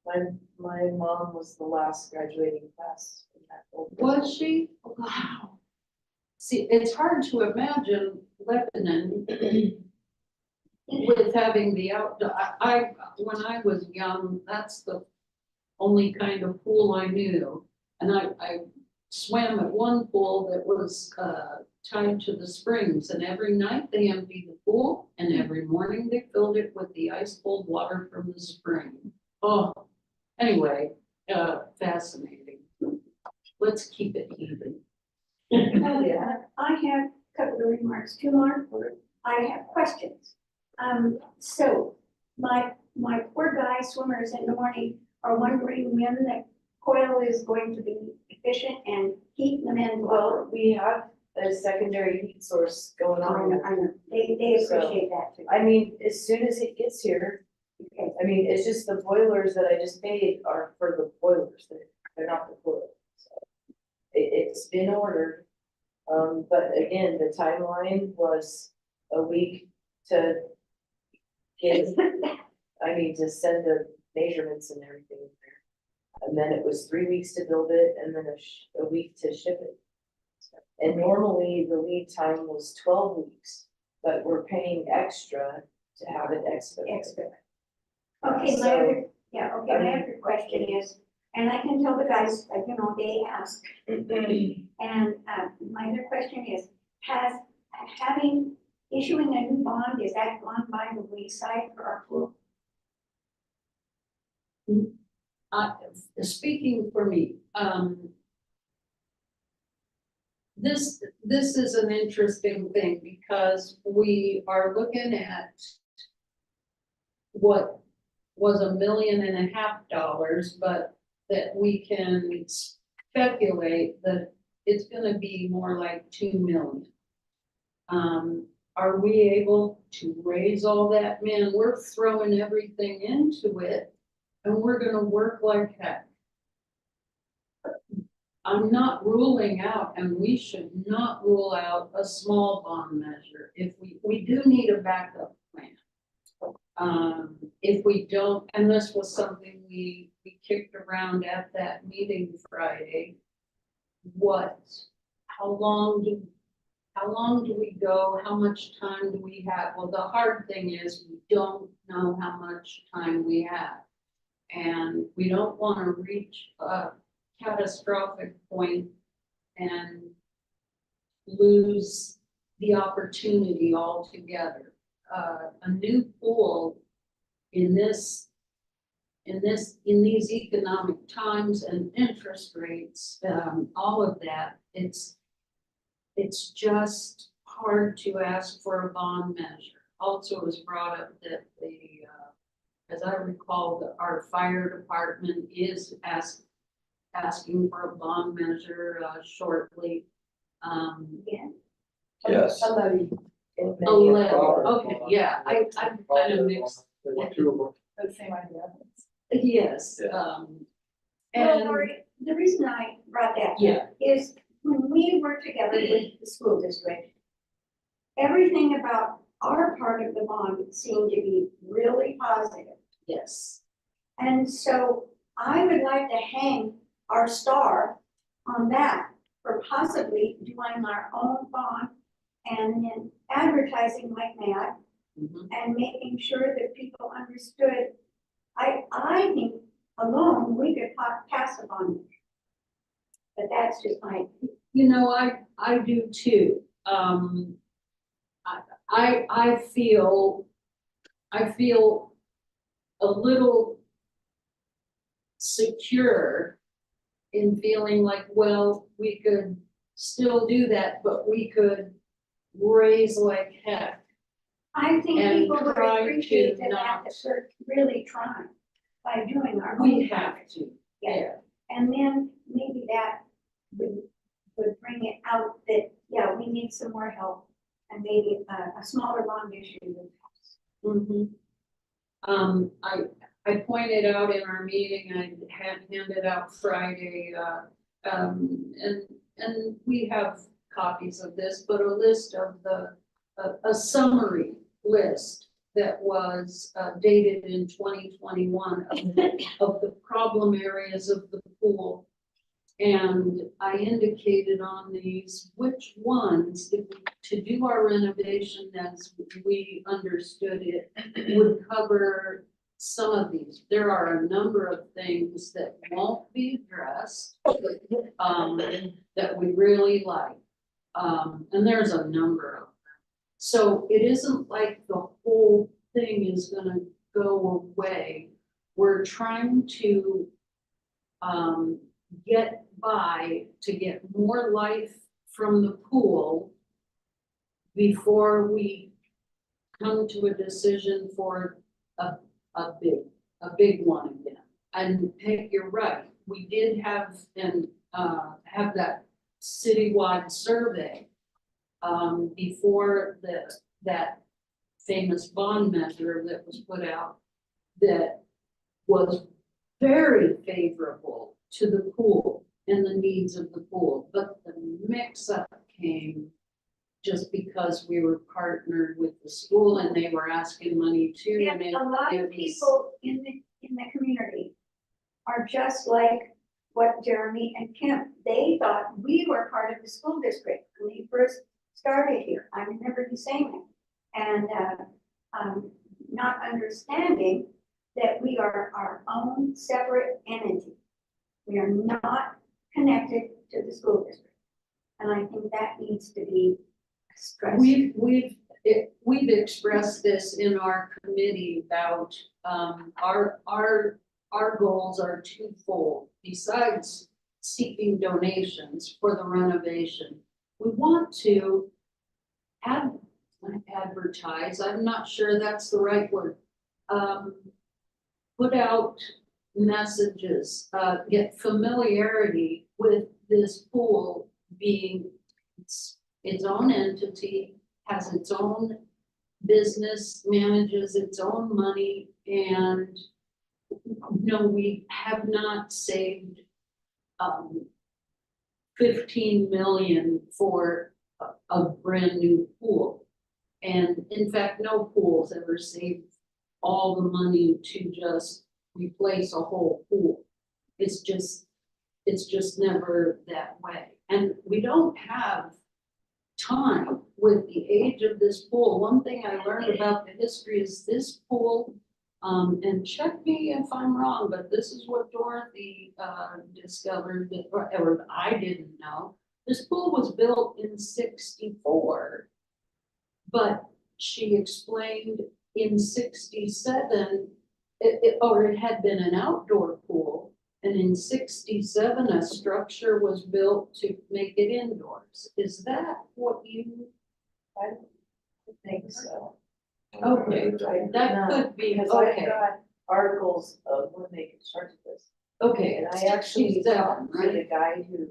My mom was the last graduating class in that old. Was she? Wow. See, it's hard to imagine Lebanon with having the outdoor, when I was young, that's the only kind of pool I knew. And I swam at one pool that was, tied to the springs, and every night they emptied the pool, and every morning they filled it with the ice cold water from the spring. Oh, anyway, fascinating. Let's keep it even. I have a couple of remarks, two more. I have questions. So my poor guy swimmers in the morning are wondering when the coil is going to be efficient and keep them in. Well, we have a secondary heat source going on. I know, they appreciate that too. I mean, as soon as it gets here, Okay. I mean, it's just the boilers that I just paid are for the boilers, they're not the coil. So it's been ordered. But again, the timeline was a week to get, to send the measurements and everything in there. And then it was 3 weeks to build it and then a week to ship it. And normally the lead time was 12 weeks, but we're paying extra to have it expedited. Okay, So- my other question is, and I can tell the guys, they ask, and, my other question is, issuing a new bond, is that gone by the wayside for our pool? Speaking for me, this is an interesting thing because we are looking at what was $1.5 million, but that we can speculate that it's gonna be more like 2 million. Are we able to raise all that? Man, we're throwing everything into it and we're gonna work like heck. I'm not ruling out, and we should not rule out a small bond measure. If we do need a backup plan. If we don't, and this was something we kicked around at that meeting Friday. How long do we go? How much time do we have? Well, the hard thing is we don't know how much time we have. And we don't want to reach a catastrophic point and lose the opportunity altogether. A new pool in these economic times and interest rates, all of that, it's just hard to ask for a bond measure. Also, it was brought up that as I recall, our fire department is asking for a bond measure shortly. Yeah. Yes. Somebody. A letter, okay, yeah, I'm kind of mixed. There were two of them. The same idea. Yes, Yeah. Well, and Lori, the reason I brought that yeah, is when we work together with the school district, everything about our part of the bond seemed to be really positive. yes, And so I would like to hang our star on that for possibly doing our own bond and then advertising like mad Mhm. and making sure that people understood. I think alone, we could pass a bond. But that's just my, You know, I do too. I feel a little secure in feeling like, well, we could still do that, but we could raise like heck. I think And people would try to appreciate that not- we're really trying by doing our own. We have to, Yeah. And then maybe that would bring it out that, yeah, we need some more help and maybe a smaller bond issue would pass. I pointed out in our meeting, I had handed out Friday, and we have copies of this, but a list of a summary list that was dated in 2021 of the problem areas of the pool. And I indicated on these which ones, if to do our renovation as we understood it, would cover some of these. There are a number of things that won't be addressed, that we really like. And there's a number of them. So it isn't like the whole thing is gonna go away. We're trying to, get by to get more life from the pool before we come to a decision for a big one again. And Peg, you're right, we did have have that citywide survey before that famous bond measure that was put out that was very favorable to the pool and the needs of the pool, but the mix-up came just because we were partnered with the school and they were asking money too. And And a lot it of was- people in the community are just like what Jeremy and Kim, they thought we were part of the school district when they first started here. I remember you saying it. And not understanding that we are our own separate entity. We are not connected to the school district. And I think that needs to be stressed. We've expressed this in our committee about, our goals are twofold. Besides seeking donations for the renovation, we want to advertise, I'm not sure that's the right word. Put out messages, get familiarity with this pool being its own entity, has its own business, manages its own money, and no, we have not saved 15 million for a brand new pool. And in fact, no pool's ever saved all the money to just replace a whole pool. It's just never that way. And we don't have time with the age of this pool. One thing I learned about the history is this pool, and check me if I'm wrong, but this is what Dorothy discovered, or I didn't know. This pool was built in '64, but she explained in '67, it had been an outdoor pool, and in '67, a structure was built to make it indoors. Is that what you? I think so. Okay, that could be, Because I've okay, got articles of when they constructed this. okay. And I actually 67, talked to right? the guy who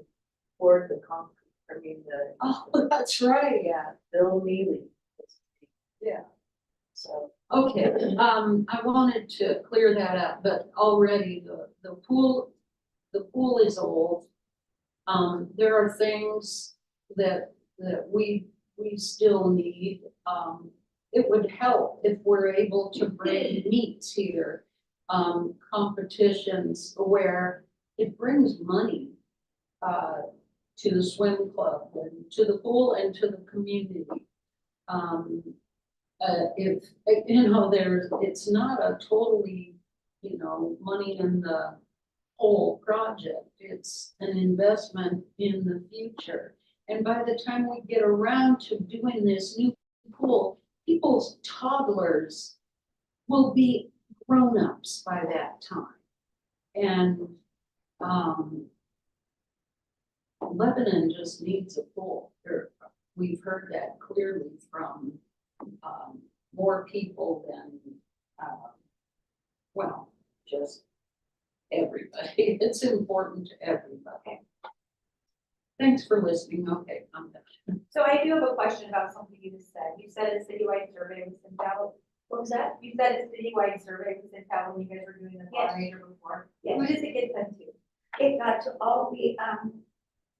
poured the concrete, Oh, that's right. yeah, Bill Neely. Yeah. So, Okay, I wanted to clear that up, but already the pool is old. There are things that we still need. It would help if we're able to bring meats here competitions where it brings money to the swim club and to the pool and to the community. If, you know, it's not a totally, you know, money in the whole project. It's an investment in the future. And by the time we get around to doing this new pool, people's toddlers will be grown-ups by that time. And, Lebanon just needs a pool. We've heard that clearly from, more people than, well, just everybody. It's important to everybody. Thanks for listening. Okay, I'm done. So I do have a question about something you just said. You said a citywide survey was sent out. What was that? You said a citywide survey was sent out when you guys were doing the Yes. fundraiser before. Yes. Who does it get sent to? It got to all the,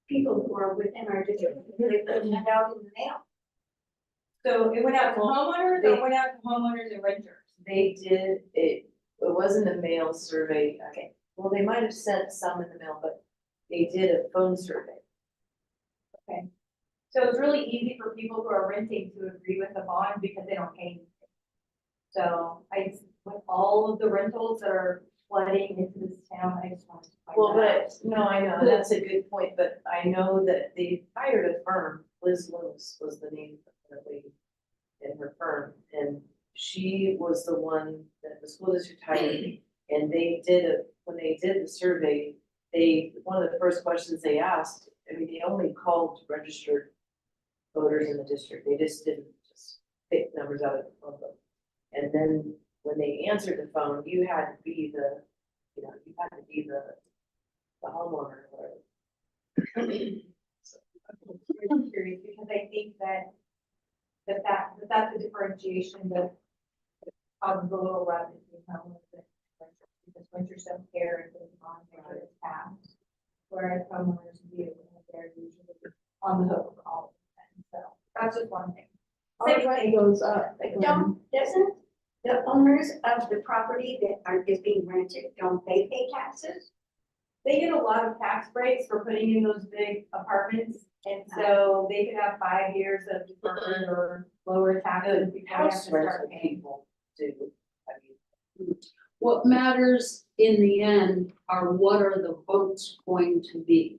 people who are within our district, they put it out in the mail. So it went out to homeowners, or they- it went out to homeowners and renters? They did, it wasn't a mail survey. Okay, well, they might have sent some in the mail, but they did a phone survey. So it's really easy for people who are renting to agree with the bond because they don't pay anything. So with all of the rentals that are flooding into this town, I just wanted to find Well, that out. but, no, I know, that's a good point, but I know that they hired a firm, Liz Lewis was the name of the lady in her firm, and she was the one that the school district hired, and when they did the survey, one of the first questions they asked, I mean, they only called registered voters in the district, they just didn't just pick numbers out of the phone book. And then when they answered the phone, you had to be the homeowner or. I'm really curious because I think that that's a differentiation that causes a little rub between homeowners and renters, because renters don't care if it's on there, it's passed. Whereas homeowners do, and they're usually on the hook for all of them, so that's just one thing. Our rent goes up. Doesn't the owners of the property that is being rented, don't they pay taxes? They get a lot of tax breaks for putting in those big apartments, and so they could have 5 years of deferred or lower taxes before they have to House start rental paying. people do, I mean. What matters in the end are what are the votes going to be?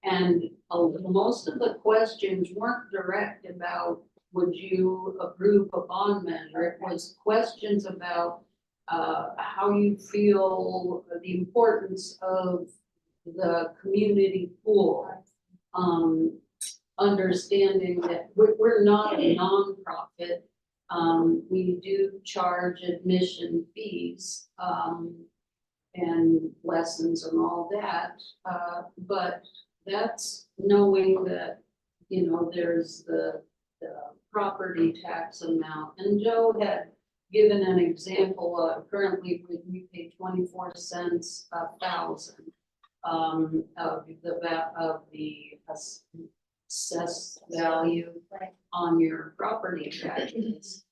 And most of the questions weren't direct about, would you approve a bond measure? It was questions about how you feel the importance of the community pool. Understanding that we're not a nonprofit. We do charge admission fees, and lessons and all that. But that's knowing that, you know, there's the property tax amount. And Joe had given an example of currently we pay 24 cents a thousand of the assessed value on your property taxes.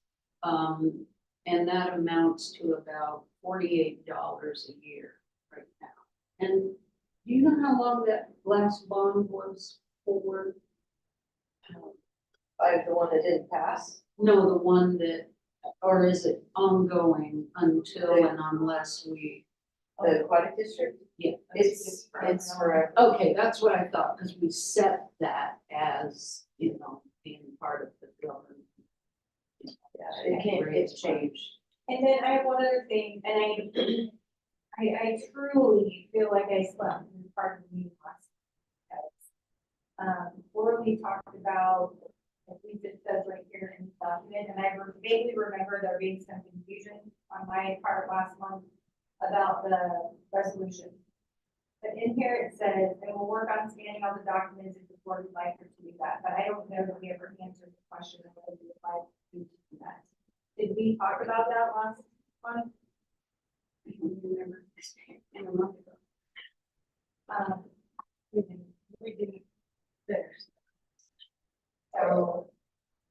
And that amounts to about $48 a year right now. And do you know how long that last bond was for? The one that didn't pass, No, the one that, or is it ongoing until and unless we? the aquatic district, Yeah. it's forever. Okay, that's what I thought, because we set that as, you know, being part of the building. Yeah, it's changed. And then I have one other thing, and I truly feel like I slept in part of the meeting last night. Where we talked about, at least it says right here in the document, and I vaguely remember there being some confusion on my part last month about the resolution. But in here it says, I will work on scanning all the documents if the board would like her to do that, but I don't know that we ever answered the question of whether we would like to do that. Did we talk about that last month? I don't remember. In a month ago. We didn't finish. So,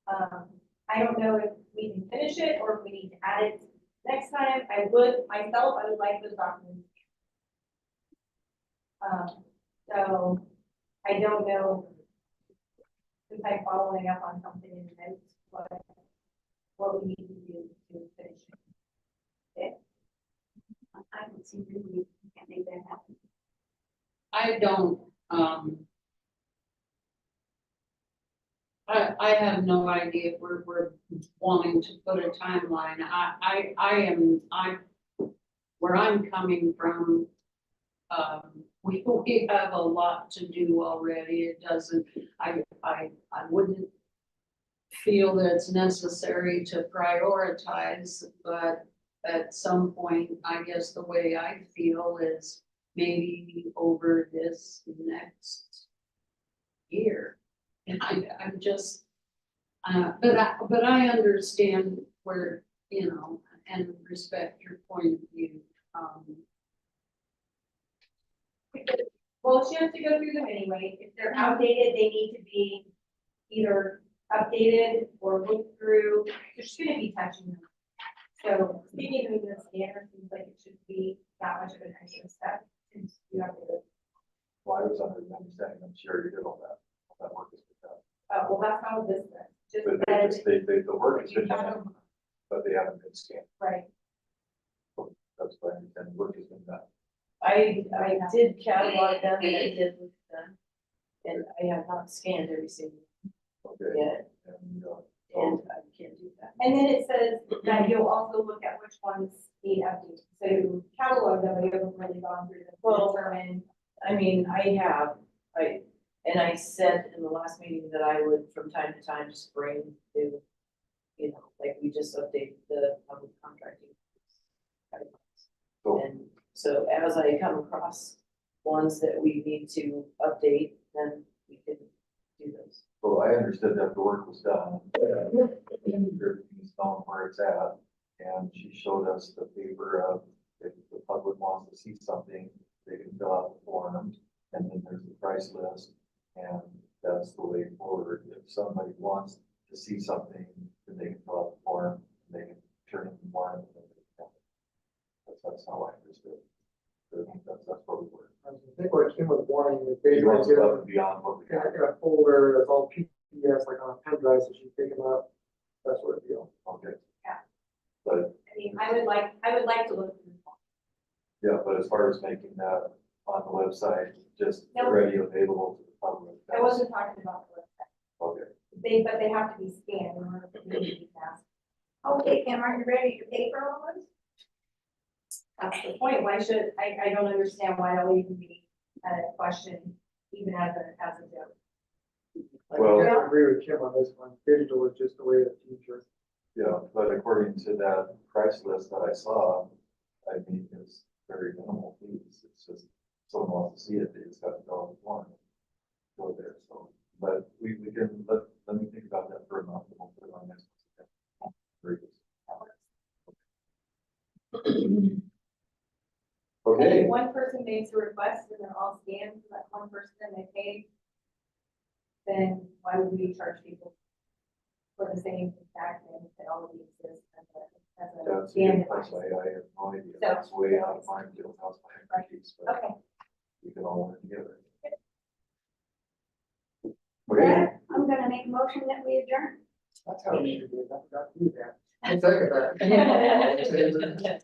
I don't know if we can finish it or if we need to add it next next time, I would like those documents. So I don't know. Since I'm following up on something in the notes, what we need to do to finish it. I don't see really, we can't make that happen. I don't, I have no idea if we're wanting to put a timeline. Where I'm coming from, we have a lot to do already. It doesn't, I wouldn't feel that it's necessary to prioritize, but at some point, I guess the way I feel is maybe over this next year. And I'm just, but I understand where, you know, and respect your point of view. Well, she has to go through them anyway. If they're outdated, they need to be either updated or looked through. There's gonna be touching them. So speaking of the scanner, seems like it should be that much of an extra step since you have to. Well, I was under the understanding, I'm sure you did all that work is done. Well, that's not what this says. Just But said, the work has been done, but they haven't been scanned. right. That's why I understand the work has been done. I did catalog them and I did look at them. And I have not scanned every single Okay. yet, And, and I can't do that. And then it says that you'll also look at which ones need updates. So you catalog them, you haven't really gone through them. Well, Determine. I mean, and I said in the last meeting that I would from time to time just bring to, you know, like we just updated the public contracting guidelines. So, And so as I come across ones that we need to update, then we can do those. so I understood that the work was done. Everything's known where it's at, and she showed us the paper of if the public wants to see something, they can fill out the form, and then there's the price list, and that's the way forward. If somebody wants to see something, then they can fill out the form, and they can turn in the form. That's how I understood. So I think that's what we were. I think what Kim was wanting is He basically wants get above and beyond what we in got. a folder that's all PDFs, like on a pen drive, so she can pick them up, that sort of deal. Okay. Yeah. But, I mean, I would like to look through them. yeah, but as far as making that on the website, just Nope. ready available to the public. I wasn't talking about the website. Okay. But they have to be scanned in order for me to be fast. Okay, Kim, are you ready to pay for all this? That's the point. Why should, I don't understand why that would even be a question, even as a joke. Well- I agree with Kim on this one, digital is just the way of the future. Yeah, but according to that price list that I saw, I mean, it's very minimal fees. It's just, someone wants to see it, they just have to go on the form. Go there, so, but we can, let me think about that for a month, and we'll put it on next. Very good. Okay, If one person makes a request and they're all scanned for that one person and they pay, then why would we charge people for the same exact thing that already exists as a that's a scan good device? question. I have no idea. So- That's way out of my field, that's my expertise, but Okay. we can all work together. Okay, Brad, I'm gonna make a motion that we adjourn. That's how we should do it, I forgot to do that. I second that.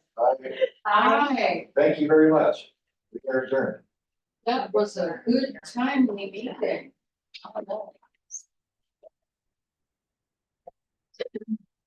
Hi, thank you very much. We are adjourned. that was a good timely meeting.